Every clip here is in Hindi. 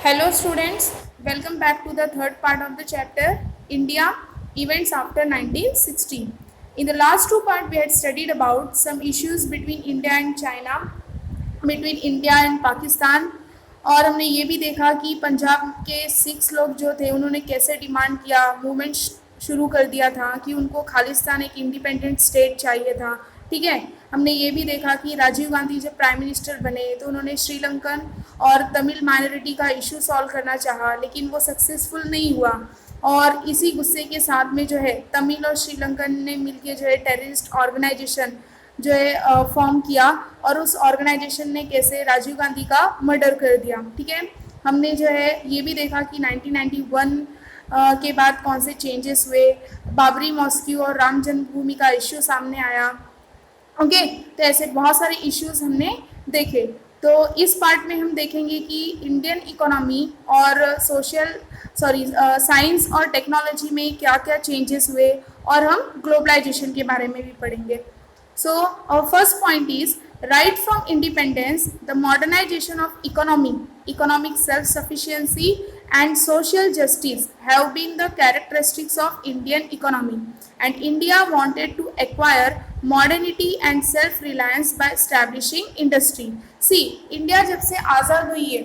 Hello students, welcome back to the third part of the chapter India Events After 1960. In the last two parts we had studied about some issues between India and China, between India and Pakistan, और हमने ये भी देखा कि पंजाब के सिक्स लोग जो थे उन्होंने कैसे डिमांड किया, मूवमेंट शुरू कर दिया था कि उनको खालिस्तान एक इंडिपेंडेंट स्टेट चाहिए था। ठीक है, हमने ये भी देखा कि राजीव गांधी जब प्राइम मिनिस्टर बने तो उन्होंने श्रीलंकन और तमिल माइनॉरिटी का इशू सॉल्व करना चाहा, लेकिन वो सक्सेसफुल नहीं हुआ। और इसी गुस्से के साथ में जो है तमिल और श्रीलंकन ने मिलकर जो है टेररिस्ट ऑर्गेनाइजेशन जो है फॉर्म किया, और उस ऑर्गेनाइजेशन ने कैसे राजीव गांधी का मर्डर कर दिया। ठीक है, हमने जो है ये भी देखा कि 1991 के बाद कौन से चेंजेस हुए, बाबरी मॉस्क्यू और राम जन्मभूमि का इश्यू सामने आया। ओके, तो ऐसे बहुत सारे इश्यूज हमने देखे। तो इस पार्ट में हम देखेंगे कि इंडियन इकोनॉमी और साइंस और टेक्नोलॉजी में क्या क्या चेंजेस हुए, और हम ग्लोबलाइजेशन के बारे में भी पढ़ेंगे। So our first point is, right from independence, the modernization of economy, economic self-sufficiency and social justice have been the characteristics of Indian economy, and India wanted to acquire modernity and self-reliance by establishing industry. See, India जब से आज़ाद हुई है,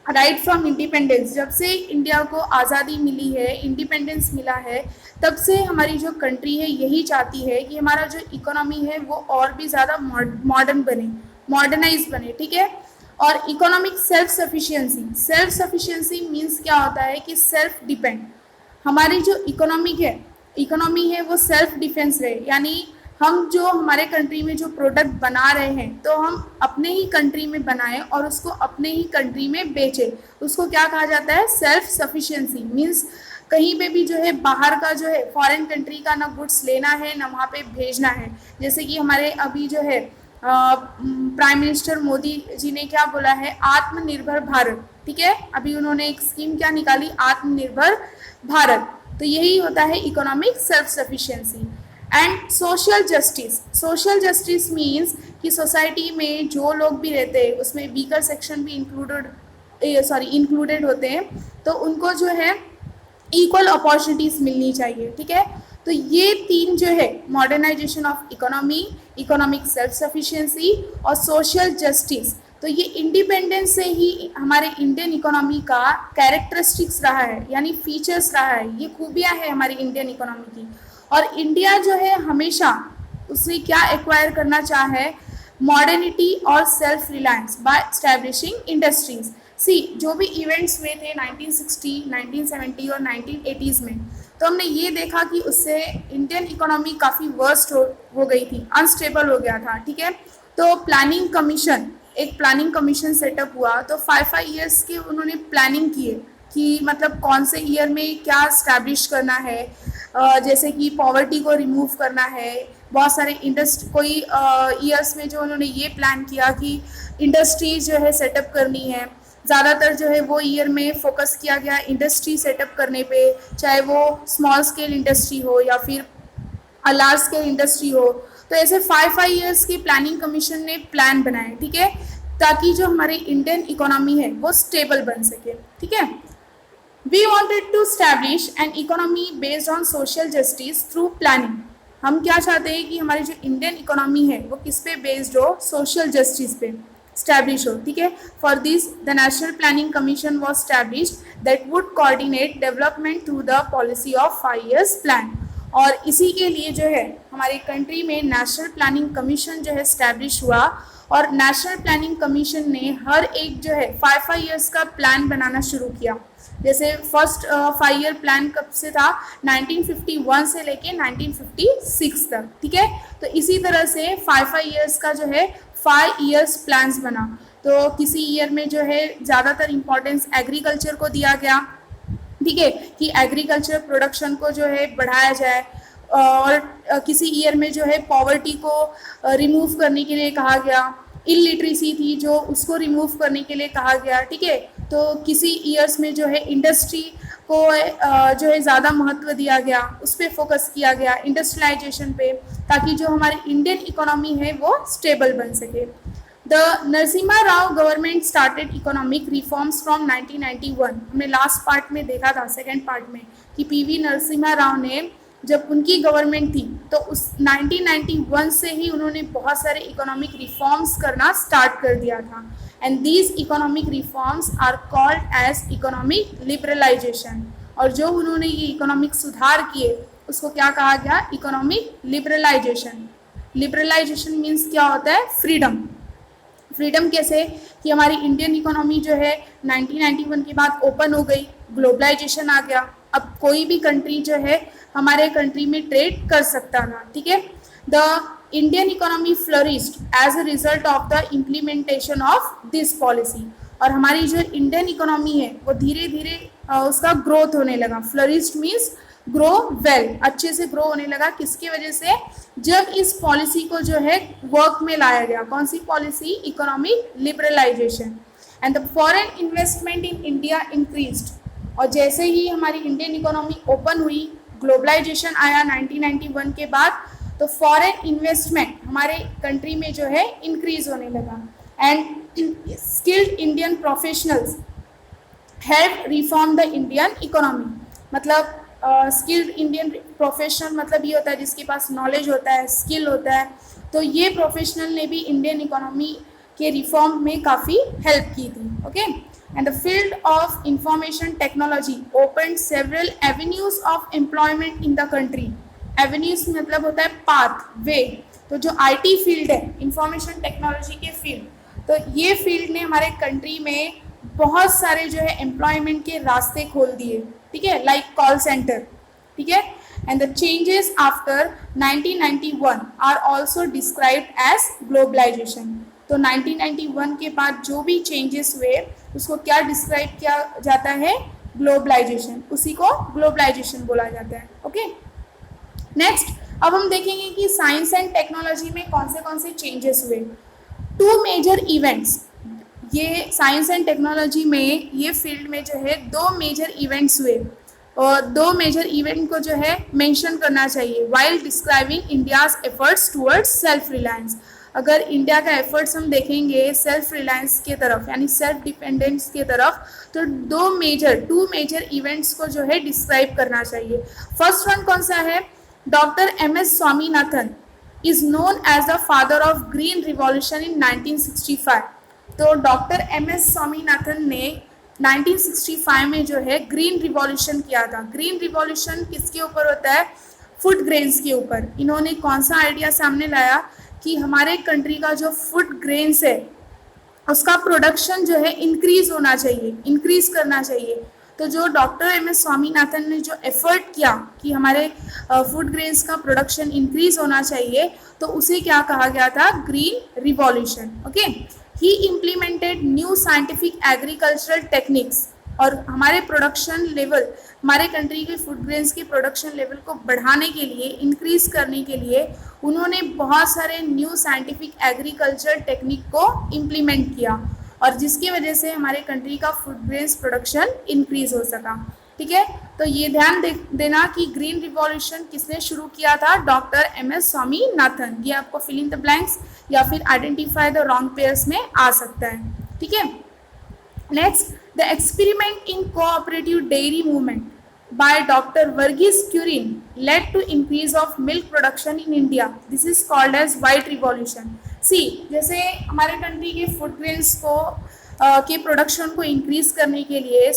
राइट फ्रॉम इंडिपेंडेंस, जब से इंडिया को आज़ादी मिली है, इंडिपेंडेंस मिला है, तब से हमारी जो कंट्री है यही चाहती है कि हमारा जो इकोनॉमी है वो और भी ज़्यादा मॉडर्न बने, मॉडर्नाइज बने। ठीक है, और इकोनॉमिक सेल्फ सफिशिएंसी मीन्स क्या होता है कि सेल्फ डिपेंड। हमारी जो इकोनॉमी है वो सेल्फ डिफेंस रहे, यानी हम जो हमारे कंट्री में जो प्रोडक्ट बना रहे हैं तो हम अपने ही कंट्री में बनाएं और उसको अपने ही कंट्री में बेचें। उसको क्या कहा जाता है? Self sufficiency. मीन्स कहीं पे भी जो है बाहर का जो है फॉरेन कंट्री का ना गुड्स लेना है ना वहाँ पे भेजना है। जैसे कि हमारे अभी जो है प्राइम मिनिस्टर मोदी जी ने क्या बोला है? आत्मनिर्भर भारत। ठीक है, अभी उन्होंने एक स्कीम क्या निकाली? आत्मनिर्भर भारत। तो यही होता है economic self sufficiency. And social justice means कि सोसाइटी में जो लोग भी रहते हैं उसमें वीकर सेक्शन भी इंक्लूडेड होते हैं, तो उनको जो है इक्वल अपॉर्चुनिटीज़ मिलनी चाहिए। ठीक है, तो ये तीन जो है modernisation of economy, economic self sufficiency और सोशल जस्टिस, तो ये इंडिपेंडेंस से ही हमारे इंडियन इकोनॉमी का कैरेक्टरिस्टिक्स रहा है, यानी फीचर्स रहा है, ये खूबियाँ हैं हमारी इंडियन इकोनॉमी की। और इंडिया जो है हमेशा उसने क्या एक्वायर करना चाहे? मॉडर्निटी और self reliance by establishing industries. See, जो भी इवेंट्स हुए थे 1960, 1970 और 1980s में, तो हमने ये देखा कि उससे इंडियन इकोनॉमी काफ़ी वर्स्ट हो गई थी, अनस्टेबल हो गया था। ठीक है, तो एक प्लानिंग कमीशन सेटअप हुआ, तो 5 ईयर्स के उन्होंने प्लानिंग किए कि मतलब कौन से ईयर में क्या स्टैब्लिश करना है। जैसे कि पॉवर्टी को रिमूव करना है, बहुत सारे कोई ईयर्स में जो उन्होंने ये प्लान किया कि इंडस्ट्रीज जो है सेटअप करनी है। ज़्यादातर जो है वो ईयर में फोकस किया गया इंडस्ट्री सेटअप करने पे, चाहे वो स्मॉल स्केल इंडस्ट्री हो या फिर लार्ज स्केल इंडस्ट्री हो। तो ऐसे 5 ईयर्स की प्लानिंग कमीशन ने प्लान बनाए। ठीक है, ताकि जो हमारी इंडियन इकोनॉमी है वो स्टेबल बन सके। ठीक है, We wanted to establish an economy based on social justice through planning. हम क्या चाहते हैं कि हमारी जो इंडियन इकोनॉमी है वो किस पे बेस्ड हो? सोशल जस्टिस पे स्टैब्लिश हो। ठीक है, for this the national planning commission was established that would coordinate development through the policy of 5 years plan. और इसी के लिए जो है हमारी कंट्री में नेशनल प्लानिंग कमीशन जो है स्टैब्लिश हुआ, और नेशनल प्लानिंग कमीशन ने हर एक जो है 5 ईयर्स का प्लान बनाना शुरू किया। जैसे फर्स्ट 5 ईयर प्लान कब से था? 1951 से लेके 1956 तक। ठीक है, तो इसी तरह से 5 ईयर्स का जो है 5 ईयर्स प्लान्स बना। तो किसी ईयर में जो है ज़्यादातर इम्पोर्टेंस एग्रीकल्चर को दिया गया। ठीक है, कि एग्रीकल्चर प्रोडक्शन को जो है बढ़ाया जाए, और किसी ईयर में जो है पॉवर्टी को रिमूव करने के लिए कहा गया, इलिटरेसी थी जो उसको रिमूव करने के लिए कहा गया। ठीक है, तो किसी ईयर्स में जो है इंडस्ट्री को जो है ज़्यादा महत्व दिया गया, उस पर फोकस किया गया, इंडस्ट्रियलाइजेशन पे, ताकि जो हमारी इंडियन इकोनॉमी है वो स्टेबल बन सके। The Narasimha Rao government started economic reforms from 1991। हमने लास्ट पार्ट में देखा था, सेकेंड पार्ट में, कि पीवी नरसिम्हा राव ने जब उनकी गवर्नमेंट थी तो उस 1991 से ही उन्होंने बहुत सारे इकोनॉमिक रिफॉर्म्स करना स्टार्ट कर दिया था। And these economic reforms are called as economic liberalisation. और जो उन्होंने ये इकोनॉमिक सुधार किए उसको क्या कहा गया? Economic liberalisation. लिबरलाइजेशन मीन्स क्या होता है? फ्रीडम। फ्रीडम कैसे? कि हमारी इंडियन इकोनॉमी जो है 1991 के बाद ओपन हो गई, ग्लोबलाइजेशन आ गया, अब कोई भी कंट्री जो है हमारे कंट्री में ट्रेड कर सकता था, ठीक है। The Indian economy flourished as a result of the implementation of this policy. और हमारी जो इंडियन इकोनॉमी है वो धीरे धीरे उसका ग्रोथ होने लगा। फ्लरिश्ड मीन्स ग्रो वेल, अच्छे से ग्रो होने लगा। किसकी वजह से? जब इस पॉलिसी को जो है वर्क में लाया गया। कौन सी policy? Economic liberalization. And the foreign investment in India increased. और जैसे ही हमारी इंडियन इकोनॉमी ओपन हुई, ग्लोबलाइजेशन आया 1991 के बाद, तो फॉरेन इन्वेस्टमेंट हमारे कंट्री में जो है इंक्रीज होने लगा। And skilled Indian professionals help reform the Indian economy. मतलब स्किल्ड इंडियन प्रोफेशनल मतलब ये होता है जिसके पास नॉलेज होता है, स्किल होता है। तो ये प्रोफेशनल ने भी इंडियन इकोनॉमी के रिफॉर्म में काफ़ी हेल्प की थी। Okay. And the field of information technology open several avenues of employment in the country. Avenues मतलब होता है पाथ, वे। तो जो आईटी फील्ड है, इंफॉर्मेशन टेक्नोलॉजी के फील्ड, तो ये फील्ड ने हमारे कंट्री में बहुत सारे जो है एम्प्लॉयमेंट के रास्ते खोल दिए, ठीक है, लाइक कॉल सेंटर, ठीक है। And the changes after 1991 are also described as globalisation. तो 1991 के बाद जो भी चेंजेस हुए उसको क्या डिस्क्राइब किया जाता है? ग्लोबलाइजेशन। उसी को ग्लोबलाइजेशन बोला जाता है। ओके। नेक्स्ट, अब हम देखेंगे कि साइंस एंड टेक्नोलॉजी में कौन से चेंजेस हुए। टू मेजर इवेंट्स, ये साइंस एंड टेक्नोलॉजी में ये फील्ड में जो है दो मेजर इवेंट्स हुए, और दो मेजर इवेंट को जो है मेंशन करना चाहिए while describing India's efforts towards self reliance. अगर इंडिया का एफर्ट्स हम देखेंगे सेल्फ रिलायंस के तरफ, यानी सेल्फ डिपेंडेंस के तरफ, तो टू मेजर इवेंट्स को जो है डिस्क्राइब करना चाहिए। फर्स्ट वन कौन सा है? Doctor MS Swaminathan is known as the father of green revolution in 1965। तो डॉक्टर MS स्वामीनाथन ने 1965 में जो है ग्रीन रिवॉल्यूशन किया था। ग्रीन रिवॉल्यूशन किसके ऊपर होता है? फूड ग्रेन्स के ऊपर। इन्होंने कौन सा आइडिया सामने लाया कि हमारे कंट्री का जो फूड ग्रेन्स है उसका प्रोडक्शन जो है इंक्रीज होना चाहिए, इंक्रीज करना चाहिए। तो जो डॉक्टर MS स्वामीनाथन ने जो एफर्ट किया कि हमारे फूड ग्रेन्स का प्रोडक्शन इंक्रीज होना चाहिए, तो उसे क्या कहा गया था? Green revolution. Okay. He implemented new scientific agricultural techniques. और हमारे प्रोडक्शन लेवल, हमारे कंट्री के फूड ग्रेन्स के प्रोडक्शन लेवल को बढ़ाने के लिए, इंक्रीज करने के लिए उन्होंने बहुत सारे न्यू साइंटिफिक एग्रीकल्चर टेक्निक को इम्प्लीमेंट किया, और जिसकी वजह से हमारे कंट्री का फूड ग्रेन्स प्रोडक्शन इंक्रीज हो सका, ठीक है। तो ये ध्यान देना कि ग्रीन रिवॉल्यूशन किसने शुरू किया था? Doctor MS Swaminathan. ये आपको फिल इन द ब्लैंक्स या फिर आइडेंटिफाई द रॉन्ग पेयर्स में आ सकता है, ठीक है। Next, the experiment in cooperative dairy movement by Dr. Verghese Kurin led to increase of milk production in India. This is called as white revolution. See, जैसे हमारे कंट्री के फूड ग्रेन्स को के प्रोडक्शन को इंक्रीज करने के लिए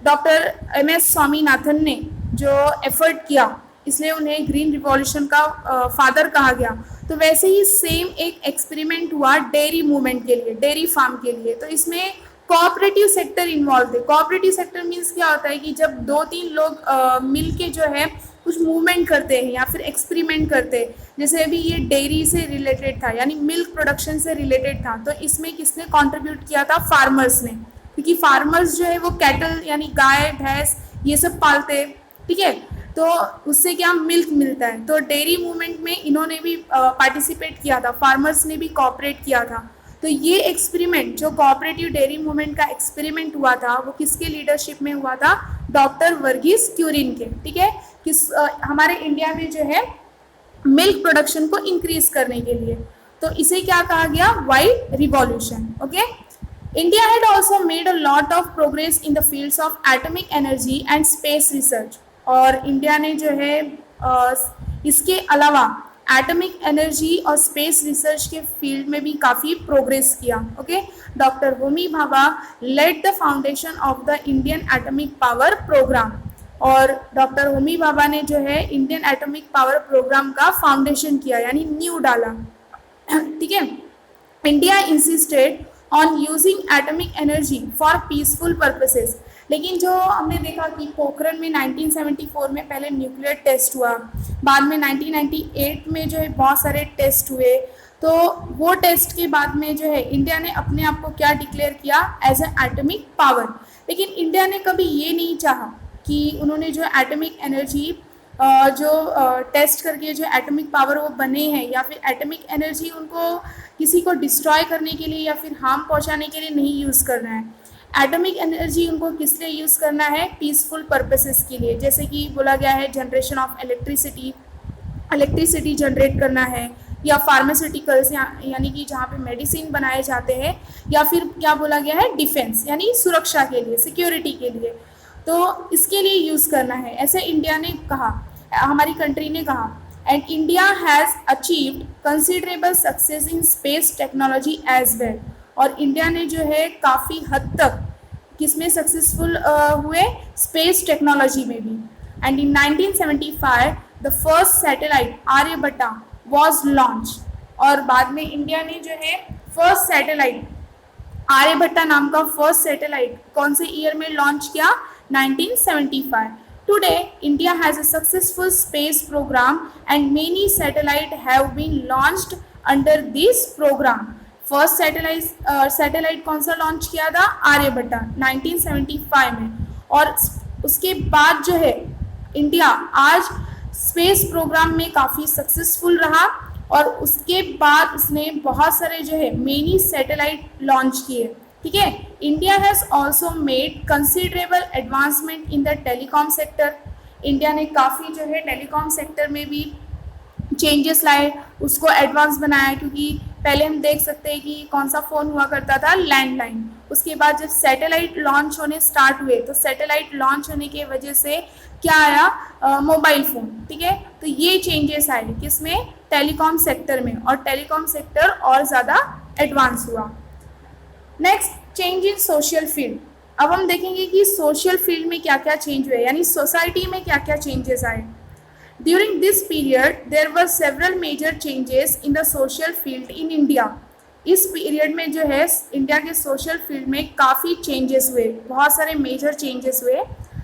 डॉक्टर MS स्वामीनाथन ने जो एफर्ट किया, इसलिए उन्हें ग्रीन रिवॉल्यूशन का फादर कहा गया। तो वैसे ही सेम एक एक्सपेरिमेंट हुआ डेयरी मूवमेंट के लिए, डेयरी फार्म के लिए। तो इसमें कोऑपरेटिव सेक्टर इन्वॉल्व थे। कोऑपरेटिव सेक्टर मीन्स क्या होता है कि जब 2-3 लोग मिल के जो है कुछ मूवमेंट करते हैं या फिर एक्सपेरिमेंट करते हैं। जैसे अभी ये डेयरी से रिलेटेड था, यानी मिल्क प्रोडक्शन से रिलेटेड था, तो इसमें किसने कंट्रीब्यूट किया था? फार्मर्स ने, क्योंकि फार्मर्स जो है वो कैटल यानी गाय भैंस ये सब पालते हैं, ठीक है। तो उससे क्या मिल्क मिलता है। तो डेयरी मूवमेंट में इन्होंने भी पार्टिसिपेट किया था, फार्मर्स ने भी कोऑपरेट किया था। तो ये एक्सपेरिमेंट जो कोऑपरेटिव डेयरी मूवमेंट का एक्सपेरिमेंट हुआ था वो किसके लीडरशिप में हुआ था? डॉक्टर वर्गीस क्यूरिन के, ठीक है। हमारे इंडिया में जो है मिल्क प्रोडक्शन को इंक्रीज करने के लिए। तो इसे क्या कहा गया, white revolution. Okay. India had also made a lot of progress in the fields of atomic energy and space research. और इंडिया ने जो है इसके अलावा एटॉमिक एनर्जी और स्पेस रिसर्च के फील्ड में भी काफ़ी प्रोग्रेस किया. Okay. Doctor Homi Bhabha led the foundation of the Indian atomic power programme. और डॉक्टर होमी भाभा ने जो है इंडियन एटॉमिक पावर प्रोग्राम का फाउंडेशन किया, यानी न्यू डाला. ठीक है. India insisted on using atomic energy for peaceful purposes. लेकिन जो हमने देखा कि पोखरण में 1974 में पहले न्यूक्लियर टेस्ट हुआ, बाद में 1998 में जो है बहुत सारे टेस्ट हुए. तो वो टेस्ट के बाद में जो है इंडिया ने अपने आप को क्या डिक्लेयर किया, एज ए एटॉमिक पावर. लेकिन इंडिया ने कभी ये नहीं चाहा कि उन्होंने जो एटॉमिक एनर्जी जो टेस्ट करके जो एटॉमिक पावर वो बने हैं, या फिर एटॉमिक एनर्जी उनको किसी को डिस्ट्रॉय करने के लिए या फिर हार्म पहुंचाने के लिए नहीं यूज़ करना है. एटॉमिक एनर्जी उनको किस लिए यूज़ करना है, पीसफुल पर्पसेस के लिए. जैसे कि बोला गया है जनरेशन ऑफ इलेक्ट्रिसिटी जनरेट करना है, या फार्मास्यूटिकल्स यानी कि जहाँ पे मेडिसिन बनाए जाते हैं, या फिर क्या बोला गया है, डिफेंस यानी सुरक्षा के लिए, सिक्योरिटी के लिए. तो इसके लिए यूज़ करना है, ऐसे इंडिया ने कहा, हमारी कंट्री ने कहा. And India has achieved considerable success in space technology as well. और इंडिया ने जो है काफ़ी हद तक किसमें सक्सेसफुल हुए, स्पेस टेक्नोलॉजी में भी. And in 1975 the first satellite Aryabhata was launch. और बाद में इंडिया ने जो है फर्स्ट सैटेलाइट आर्यभट्टा नाम का फर्स्ट सैटेलाइट कौन से ईयर में लॉन्च किया, 1975. Today, India has a successful space program and many satellites have been launched under this program. First satellite कौन सा लॉन्च किया था, आर्यभट्टा 1975 में. और उसके बाद जो है इंडिया आज स्पेस प्रोग्राम में काफ़ी सक्सेसफुल रहा. और उसके बाद उसने बहुत सारे जो है मेनी सैटेलाइट लॉन्च किए. ठीक है. India has also made considerable advancement in the telecom sector. India ने काफ़ी जो है टेलीकॉम सेक्टर में भी चेंजेस लाए, उसको एडवांस बनाया. क्योंकि पहले हम देख सकते हैं कि कौन सा फ़ोन हुआ करता था, लैंडलाइन. उसके बाद जब सैटेलाइट लॉन्च होने स्टार्ट हुए तो सैटेलाइट लॉन्च होने की वजह से क्या आया, मोबाइल फ़ोन. ठीक है. तो ये चेंजेस आए किसमें, टेलीकॉम सेक्टर में. और टेलीकॉम सेक्टर और ज़्यादा एडवांस हुआ. Next, change in social field. अब हम देखेंगे कि सोशल फील्ड में क्या क्या चेंज हुए, यानी सोसाइटी में क्या क्या चेंजेस आए. During this period there were several major changes in the social field in India. इस पीरियड में जो है इंडिया के सोशल फील्ड में काफ़ी चेंजेस हुए, बहुत सारे मेजर चेंजेस हुए.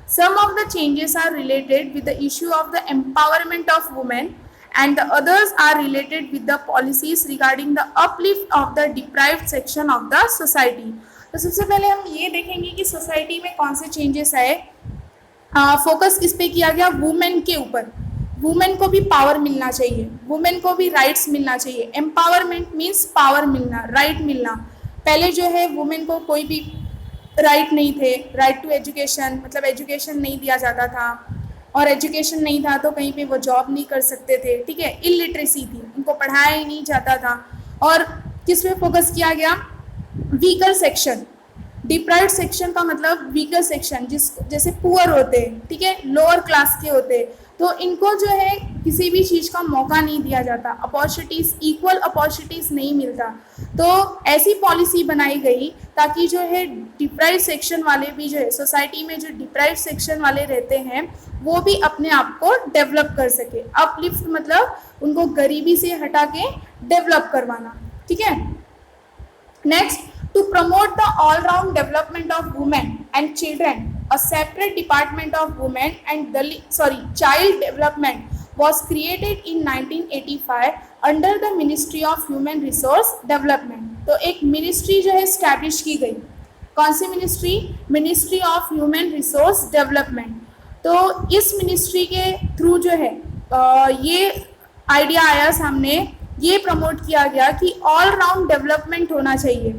Some of the changes are related with the issue of the empowerment of women and the others are related with the policies regarding the uplift of the deprived section of the society. तो सबसे पहले हम ये देखेंगे कि सोसाइटी में कौन से चेंजेस आए. फोकस किस पे किया गया, वुमेन के ऊपर. वुमेन को भी पावर मिलना चाहिए, वुमेन को भी राइट्स मिलना चाहिए. एम्पावरमेंट मीन्स पावर मिलना, राइट मिलना. पहले जो है वुमेन को कोई भी राइट नहीं थे. राइट टू एजुकेशन मतलब एजुकेशन नहीं दिया जाता था, और एजुकेशन नहीं था तो कहीं पे वो जॉब नहीं कर सकते थे. ठीक है. इलिटरेसी थी, उनको पढ़ाया ही नहीं जाता था. और किस पे फोकस किया गया, वीकर सेक्शन. डिप्राइव्ड सेक्शन का मतलब वीकर सेक्शन, जैसे पुअर होते, ठीक है, लोअर क्लास के होते, तो इनको जो है किसी भी चीज़ का मौका नहीं दिया जाता, अपॉर्चुनिटीज़, इक्वल अपॉर्चुनिटीज़ नहीं मिलता. तो ऐसी पॉलिसी बनाई गई ताकि जो है डिप्राइव्ड सेक्शन वाले भी जो है सोसाइटी में जो डिप्राइव्ड सेक्शन वाले रहते हैं वो भी अपने आप को डेवलप कर सके. अपलिफ्ट मतलब उनको गरीबी से हटा के डेवलप करवाना. ठीक है. Next, to promote the all-round development of women and children, a separate department of women and child development was created in 1985 under the Ministry of Human Resource Development. तो एक मिनिस्ट्री जो है स्टैब्लिश की गई. कौन सी ministry, ministry of human resource development. तो इस मिनिस्ट्री के थ्रू जो है ये आइडिया आया सामने, ये प्रमोट किया गया कि ऑल राउंड डेवलपमेंट होना चाहिए.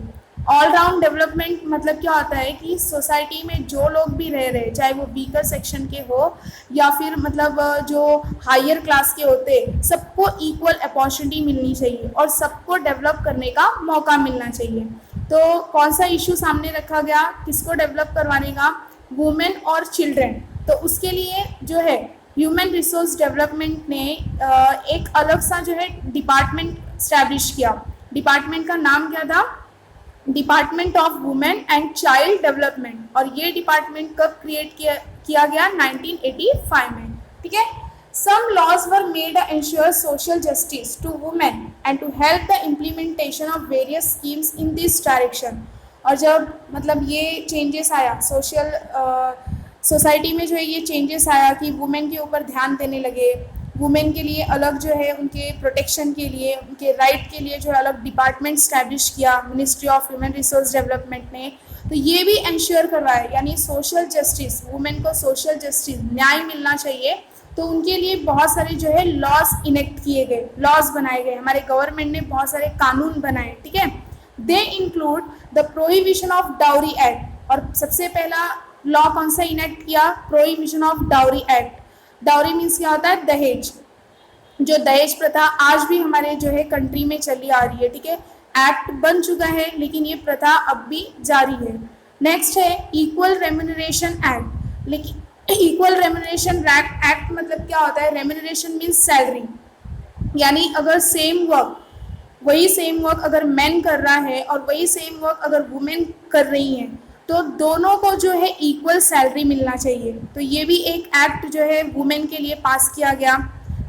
ऑल राउंड डेवलपमेंट मतलब क्या होता है कि सोसाइटी में जो लोग भी रह रहे, चाहे वो वीकर सेक्शन के हो या फिर मतलब जो हायर क्लास के होते, सबको इक्वल अपॉर्चुनिटी मिलनी चाहिए और सबको डेवलप करने का मौका मिलना चाहिए। तो कौन सा इशू सामने रखा गया, किसको डेवलप करवाने का, वुमेन और चिल्ड्रेन। तो उसके लिए जो है ह्यूमन रिसोर्स डेवलपमेंट ने एक अलग सा जो है डिपार्टमेंट स्टैब्लिश किया। डिपार्टमेंट का नाम क्या था, department of women and child development. और ये डिपार्टमेंट कब क्रिएट किया गया, 1985 में। ठीक है। Some laws were made ensure social justice to women and to help the implementation of various schemes in this direction. और जब मतलब ये चेंजेस आया सोसाइटी में जो है ये चेंजेस आया कि वुमेन के ऊपर ध्यान देने लगे, वुमेन के लिए अलग जो है उनके प्रोटेक्शन के लिए, उनके राइट के लिए जो है अलग डिपार्टमेंट स्टैब्लिश किया ministry of human resource development ने। तो ये भी इंश्योर करवाया, यानी सोशल जस्टिस, वुमेन को सोशल जस्टिस, न्याय मिलना चाहिए। तो उनके लिए बहुत सारे जो है लॉज इनेक्ट किए गए, लॉज बनाए गए, हमारे गवर्नमेंट ने बहुत सारे कानून बनाए। ठीक है। They include the prohibition of dowry act. और सबसे पहला लॉ कौन सा इनेक्ट किया, prohibition of dowry act. Dowry means क्या होता है, दहेज। जो दहेज प्रथा आज भी हमारे जो है कंट्री में चली आ रही है। ठीक है। एक्ट बन चुका है लेकिन ये प्रथा अब भी जारी है। नेक्स्ट है इक्वल रेम्यूनरेशन एक्ट। लेकिन इक्वल रेम्यूनरेशन एक्ट मतलब क्या होता है, रेम्यूनरेशन मीन्स सैलरी, यानी अगर वही सेम वर्क अगर मैन कर रहा है और वही सेम वर्क अगर वुमेन कर रही हैं तो दोनों को जो है इक्वल सैलरी मिलना चाहिए। तो ये भी एक एक्ट जो है वुमेन के लिए पास किया गया।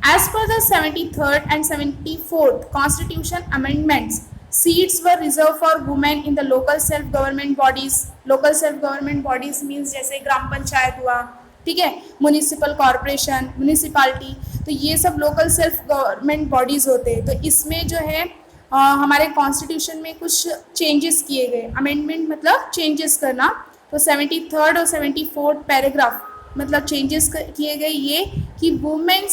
As per the 73rd and 74th constitution amendments, seats were reserved for women in the local self government bodies. Local self government bodies means जैसे ग्राम पंचायत हुआ, ठीक है, म्युनिसिपल कॉरपोरेशन, म्युनिसिपालिटी, तो ये सब लोकल सेल्फ गवर्नमेंट बॉडीज होते हैं। तो इसमें जो है हमारे कॉन्स्टिट्यूशन में कुछ चेंजेस किए गए। अमेंडमेंट मतलब चेंजेस करना। तो 73rd और 74th पैराग्राफ मतलब चेंजेस किए गए ये कि वुमेन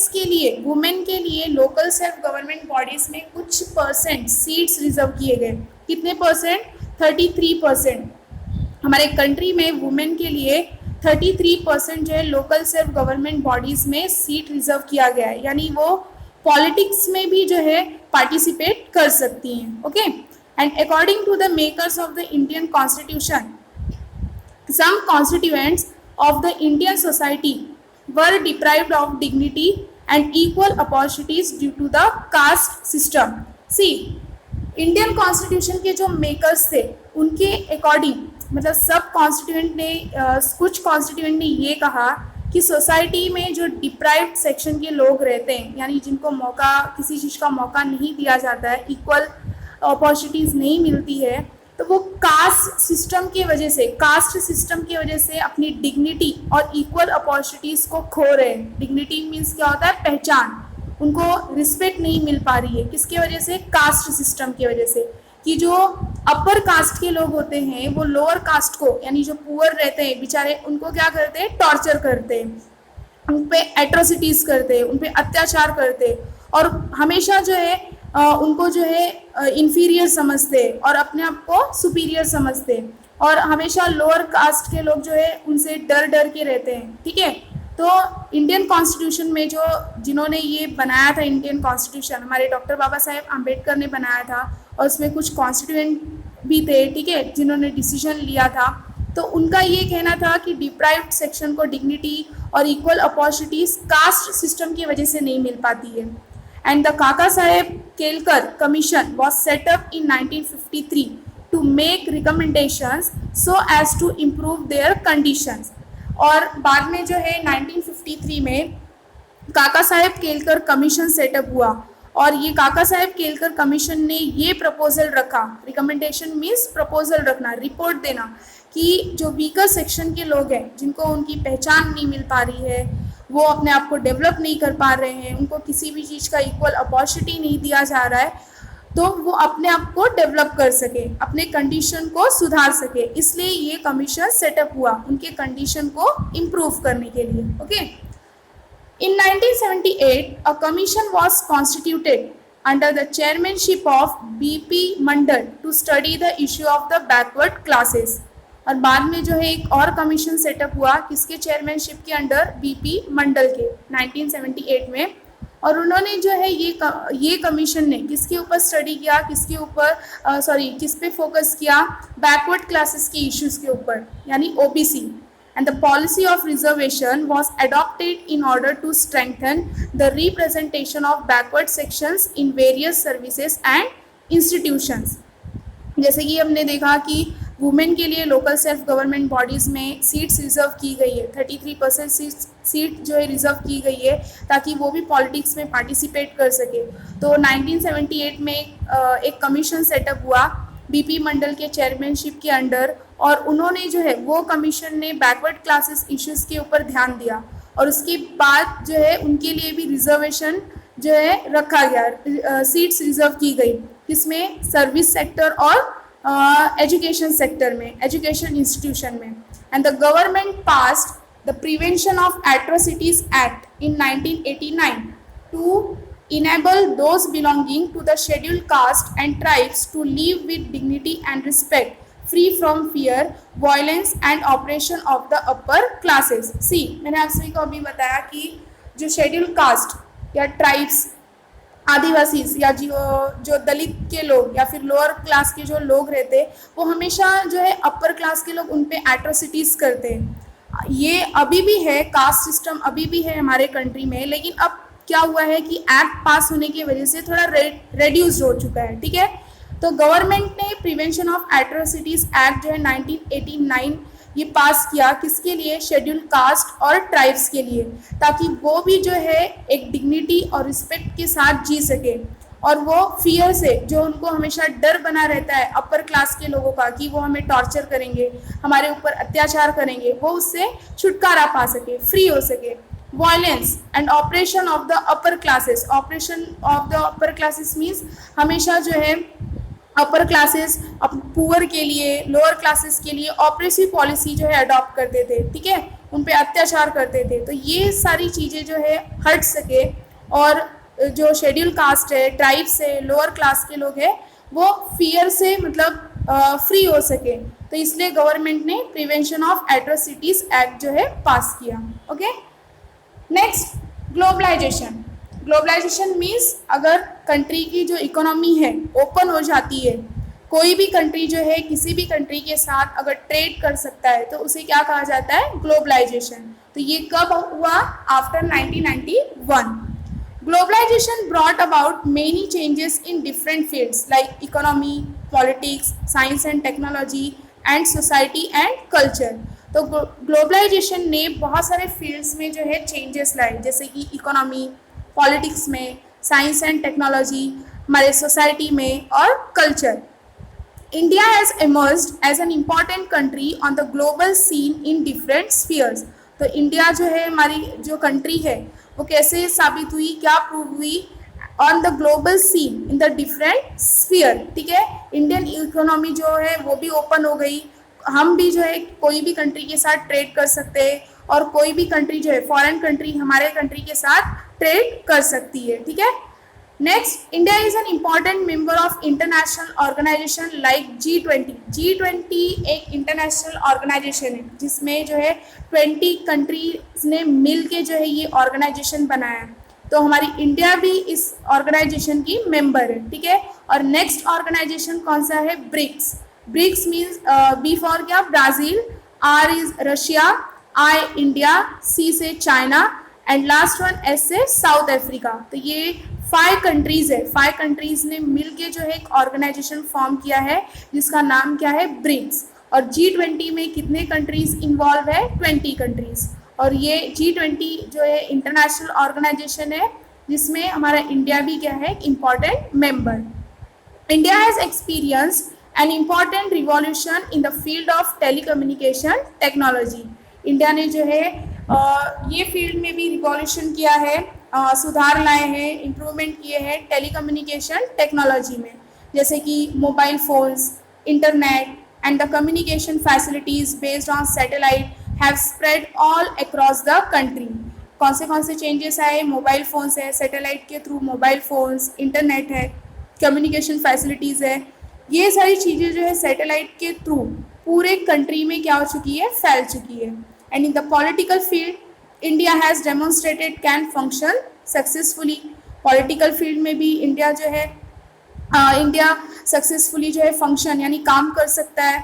के लिए लोकल सेल्फ गवर्नमेंट बॉडीज़ में कुछ परसेंट सीट्स रिजर्व किए गए। कितने परसेंट, 33%। हमारे कंट्री में वुमेन के लिए 33% जो है लोकल सेल्फ गवर्नमेंट बॉडीज़ में सीट रिजर्व किया गया है, यानी वो पॉलिटिक्स में भी जो है पार्टिसिपेट कर सकती हैं। Okay. And according to the makers of the Indian constitution, some constituents of the Indian society were deprived of dignity and equal opportunities due to the caste system. See, Indian constitution के जो मेकर्स थे उनके अकॉर्डिंग मतलब सब कॉन्स्टिट्यूएंट ने कुछ कॉन्स्टिट्यूएंट ने ये कहा कि सोसाइटी में जो डिप्राइव्ड सेक्शन के लोग रहते हैं, यानी जिनको मौका, किसी चीज़ का मौका नहीं दिया जाता है, इक्वल अपॉर्चुनिटीज़ नहीं मिलती है, तो वो कास्ट सिस्टम की वजह से अपनी डिग्निटी और इक्वल अपॉर्चुनिटीज़ को खो रहे हैं। डिग्निटी मीन्स क्या होता है, पहचान, उनको रिस्पेक्ट नहीं मिल पा रही है। किसकी वजह से, कास्ट सिस्टम की वजह से, कि जो अपर कास्ट के लोग होते हैं वो लोअर कास्ट को, यानी जो पुअर रहते हैं बेचारे, उनको क्या करते हैं, टॉर्चर करते हैं, उन पे एट्रोसिटीज़ करते हैं, उन पे अत्याचार करते हैं और हमेशा जो है उनको जो है इन्फीरियर समझते और अपने आप को सुपीरियर समझते और हमेशा लोअर कास्ट के लोग जो है उनसे डर के रहते हैं। ठीक है। तो इंडियन कॉन्स्टिट्यूशन में जिन्होंने ये बनाया था, इंडियन कॉन्स्टिट्यूशन हमारे डॉक्टर बाबा साहेब आम्बेडकर ने बनाया था और उसमें कुछ कॉन्स्टिट्यूएंट भी थे, ठीक है, जिन्होंने डिसीजन लिया था। तो उनका ये कहना था कि डिप्राइव्ड सेक्शन को डिग्निटी और इक्वल अपॉर्चुनिटीज़ कास्ट सिस्टम की वजह से नहीं मिल पाती है। And the Kaka Saheb Kelkar Commission was set up in 1953 to make recommendations so as to improve their conditions. और बाद में जो है 1953 में काका साहेब केलकर कमीशन सेटअप हुआ और ये काका साहेब केलकर कमीशन ने ये प्रपोजल रखा, रिकमेंडेशन मीन्स प्रपोजल रखना, रिपोर्ट देना, कि जो वीकर सेक्शन के लोग हैं जिनको उनकी पहचान नहीं मिल पा रही है, वो अपने आप को डेवलप नहीं कर पा रहे हैं, उनको किसी भी चीज़ का इक्वल अपॉर्चुनिटी नहीं दिया जा रहा है, तो वो अपने आप को डेवलप कर सके, अपने कंडीशन को सुधार सके। इसलिए ये कमीशन सेटअप हुआ उनके कंडीशन को इम्प्रूव करने के लिए। Okay. In 1978 a commission was constituted under the chairmanship of BP Mandal to study the issue of the backward classes. और बाद में जो है एक और कमीशन सेटअप हुआ किसके चेयरमैनशिप के अंडर, बीपी मंडल के 1978 में. और उन्होंने जो है ये कमीशन ने किसके ऊपर स्टडी किया, किसके ऊपर किस पे फोकस किया, बैकवर्ड क्लासेस के इश्यूज के ऊपर यानी OBC. And the policy of reservation was adopted in order to strengthen the representation of backward sections in various services and institutions. जैसे कि हमने देखा कि वुमेन के लिए लोकल सेल्फ गवर्नमेंट बॉडीज़ में सीट्स रिजर्व की गई है, 33% सीट जो है रिजर्व की गई है ताकि वो भी पॉलिटिक्स में पार्टिसिपेट कर सके. तो 1978 में एक कमीशन सेटअप हुआ बीपी मंडल के चेयरमैनशिप के अंडर, और उन्होंने जो है वो कमीशन ने बैकवर्ड क्लासेस इश्यूज के ऊपर ध्यान दिया. और उसके बाद जो है उनके लिए भी रिजर्वेशन जो है रखा गया, सीट्स रिजर्व की गई, जिसमें सर्विस सेक्टर और एजुकेशन सेक्टर में, एजुकेशन इंस्टीट्यूशन में. And the government passed the prevention of atrocities act in 1989 to enable those belonging to the scheduled caste and tribes to live with dignity and respect, free from fear, violence and oppression of the upper classes. See, मैंने आप सभी को अभी बताया कि जो शेड्यूल कास्ट या ट्राइब्स, आदिवासी या जो दलित के लोग या फिर लोअर क्लास के जो लोग रहते हैं वो हमेशा जो है अपर क्लास के लोग उन पे एट्रोसिटीज़ करते हैं. ये अभी भी है, कास्ट सिस्टम अभी भी है हमारे कंट्री में, लेकिन अब क्या हुआ है कि एक्ट पास होने की वजह से थोड़ा रेड्यूस्ड हो चुका है. ठीक है, तो गवर्नमेंट ने प्रिवेंशन ऑफ एट्रोसिटीज एक्ट जो है 1989 ये पास किया, किसके लिए, शेड्यूल कास्ट और ट्राइब्स के लिए, ताकि वो भी जो है एक डिग्निटी और रिस्पेक्ट के साथ जी सके और वो फियर से, जो उनको हमेशा डर बना रहता है अपर क्लास के लोगों का कि वो हमें टॉर्चर करेंगे, हमारे ऊपर अत्याचार करेंगे, वो उससे छुटकारा पा सके, फ्री हो सके. Violence and oppression of the upper classes. Oppression of the upper classes means हमेशा जो है अपर क्लासेस पुअर के लिए, लोअर क्लासेस के लिए ऑपरेसिव पॉलिसी जो है अडॉप्ट करते थे. ठीक है, उन पे अत्याचार करते थे. तो ये सारी चीज़ें जो है हट सके और जो शेड्यूल कास्ट है, ट्राइब्स है, लोअर क्लास के लोग हैं, वो फियर से मतलब फ्री हो सके. तो इसलिए गवर्नमेंट ने प्रिवेंशन ऑफ एट्रोसिटीज़ एक्ट जो है पास किया. Okay, next, globalisation. Globalisation means अगर कंट्री की जो इकोनॉमी है ओपन हो जाती है, कोई भी कंट्री जो है किसी भी कंट्री के साथ अगर ट्रेड कर सकता है तो उसे क्या कहा जाता है, ग्लोबलाइजेशन. तो ये कब हुआ, after 1991. Globalisation brought about many changes in different fields like economy, politics, science and technology and society and culture. तो ग्लोबलाइजेशन ने बहुत सारे फील्ड्स में जो है चेंजेस लाए, जैसे कि इकोनॉमी, पॉलिटिक्स में, साइंस एंड टेक्नोलॉजी, हमारे सोसाइटी में और culture. India has emerged as an important country on the global scene in different spheres. तो इंडिया जो है, हमारी जो कंट्री है, वो कैसे साबित हुई, क्या प्रूव हुई, on the global scene in the different sphere. ठीक है, इंडियन इकोनॉमी जो है वो भी ओपन हो गई, हम भी जो है कोई भी कंट्री के साथ ट्रेड कर सकते हैं और कोई भी कंट्री जो है, फॉरेन कंट्री हमारे कंट्री के साथ ट्रेड कर सकती है. ठीक है, next, India is an important member of international organisation like G20. G20 एक इंटरनेशनल ऑर्गेनाइजेशन है जिसमें जो है 20 कंट्रीज ने मिल के जो है ये ऑर्गेनाइजेशन बनाया. तो हमारी इंडिया भी इस ऑर्गेनाइजेशन की मेंबर है. ठीक है, और नेक्स्ट ऑर्गेनाइजेशन कौन सा है, BRICS. BRICS means B for क्या, Brazil, R is Russia, I India, C से China and last one S से साउथ अफ्रीका. तो ये 5 कंट्रीज़ है, 5 कंट्रीज़ ने मिलके जो है एक ऑर्गेनाइजेशन फॉर्म किया है जिसका नाम क्या है, ब्रिक्स. और G20 में कितने कंट्रीज़ इन्वॉल्व है, 20 कंट्रीज़. और ये G20 जो है इंटरनेशनल ऑर्गेनाइजेशन है जिसमें हमारा इंडिया भी क्या है, important member. India has experienced an important revolution in the field of telecommunication technology. India ने जो है ये फील्ड में भी रिवॉल्यूशन किया है, सुधार लाए हैं, इम्प्रूवमेंट किए हैं टेलीकम्युनिकेशन टेक्नोलॉजी में, जैसे कि mobile phones, internet and the communication facilities based on satellite have spread all across the country. कौन से चेंजेस आए, मोबाइल फ़ोन्स है, सैटेलाइट के थ्रू मोबाइल फ़ोन्स, इंटरनेट है, कम्युनिकेशन फैसिलिटीज़ है, ये सारी चीज़ें जो है सैटेलाइट के थ्रू पूरे कंट्री में क्या हो चुकी है, फैल चुकी है। And in the political field India has demonstrated can function successfully. Political field में भी इंडिया जो है इंडिया सक्सेसफुली जो है फंक्शन यानी काम कर सकता है।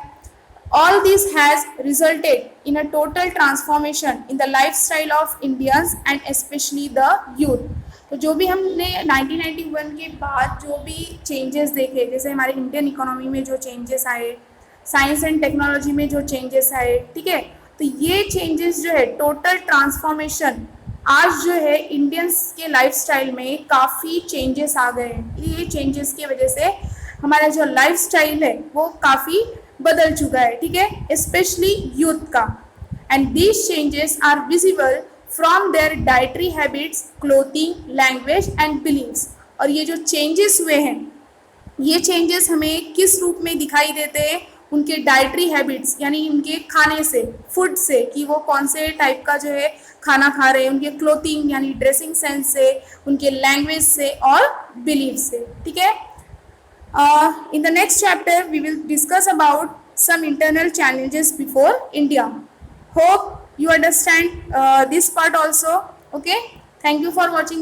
All this has resulted in a total transformation in the life style of Indians and specially the youth. तो जो भी हमने 1991 के बाद जो भी चेंजेस देखे, जैसे हमारे इंडियन इकोनॉमी में जो चेंजेस आए, साइंस एंड टेक्नोलॉजी में जो चेंजेस आए, ठीक है, तो ये चेंजेस जो है टोटल ट्रांसफॉर्मेशन आज जो है इंडियंस के लाइफस्टाइल में काफ़ी चेंजेस आ गए हैं। ये चेंजेस की वजह से हमारा जो लाइफस्टाइल है वो काफ़ी बदल चुका है, ठीक है, स्पेशली यूथ का। And these changes are visible from their dietary habits, clothing, language and beliefs. और ये जो चेंजेस हुए हैं, ये चेंजेस हमें किस रूप में दिखाई देते हैं, उनके डाइटरी हैबिट्स यानी उनके खाने से, फूड से, कि वो कौन से टाइप का जो है खाना खा रहे हैं, उनके क्लोथिंग यानी ड्रेसिंग सेंस से, उनके लैंग्वेज से और बिलीव से, ठीक है। In the next chapter we will discuss about some internal challenges before India. Hope you understand this part also. Okay, thank you for watching.